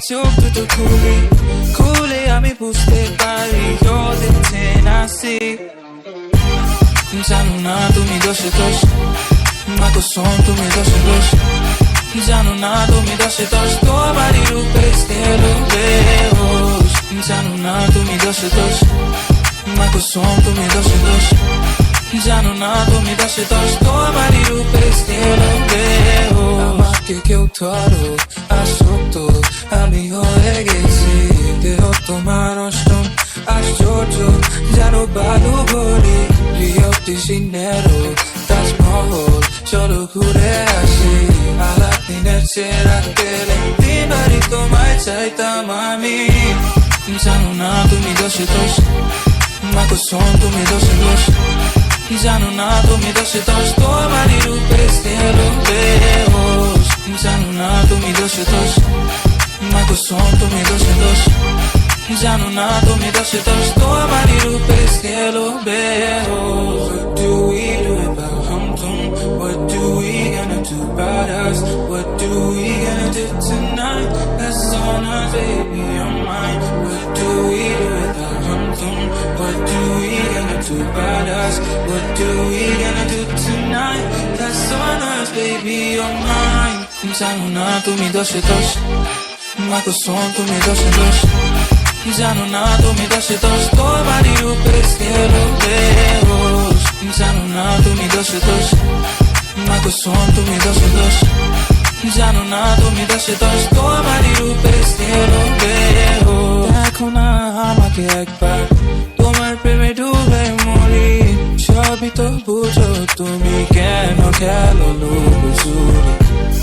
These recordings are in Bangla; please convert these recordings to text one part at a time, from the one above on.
চোখ দুটো খুলি, খুলে আমি বুঝতে পারি you're the Tennessee। জানো না তুমি দোষে দোষ, মা কসম তুমি দোষে দোষ। জানো না তুমি দোষে দোষ, তোমারই রূপে গেলো বেহোশ। জানো না তুমি দোষে দোষ, মা কসম তুমি দোষে দোষ। জানো না তুমি দোষে দোষ, তোমারই রূপে গেলো বেহোশ। আমাকে কেউ ধরো আসক্ত আমি হয়ে গেছি, দেহ তোমার অষ্টম আশ্চর্য জানো বালু ভরি। রিও ডি জেনেরো তাজমহল চলো ঘুরে আসি, আলাদিনের চেরা পেলে দিনবারই তোমায় চাইতাম আমি। জানো না তুমি দোষে দোষ, মা কসম তুমি দোষে দোষ। জানো না তুমি দোষে দোষ, তোমারই রূপে গেলো বেহোশ। জানো না তুমি দোষে দোষ, মা কসম তুমি দোষে দোষ। জানো না তুমি দোষে দোষ, তোমারই রূপে গেলো বেহোশ। What do we do about Hamtum? What do we gonna do about us? What do we gonna do tonight? That's on us, baby, on mine. What do we do about Hamtum? What do we gonna do about us? What do we gonna do tonight? That's on us, baby, on mine. জানো না তুমি দোষে দোষ, মা কসম তুমি দোষে দোষ। জানো না তুমি দোষে দোষ, তোমারই রূপে গেলো বেহোশ। জানো না তুমি দোষে দোষ, মা কসম তুমি দোষে দোষ। জানো না তুমি দোষে দোষ, তোমারই রূপে গেলো বেহোশ। দেখো না আমাকে একবার, তোমার প্রেমে ডুবে মরি। সবই তো বুঝো তুমি, কেন খেলো লুকোচুরি।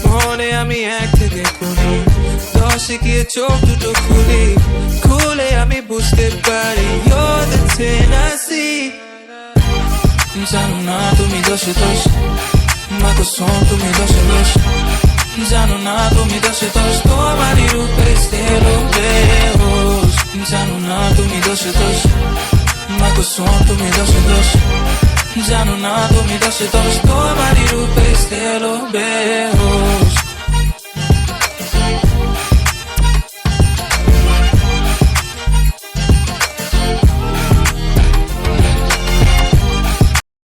মনে আমি এক থেকে করি, দশে গিয়ে চোখ দুটো খুলি, খুলে আমি বুঝতে পারি you're the Tennessee। জানো না তুমি দোষে দোষ, মা কসম তুমি দোষে দোষ। জানো না তুমি দোষে দোষ, তোমারই রূপে গেলো বেহোশ। জানো না তুমি দোষে দোষ, মা কসম তুমি দোষে দোষ। জানো না তুমি দোষে দোষ, তোমারই রূপে গেলো বেহোশ।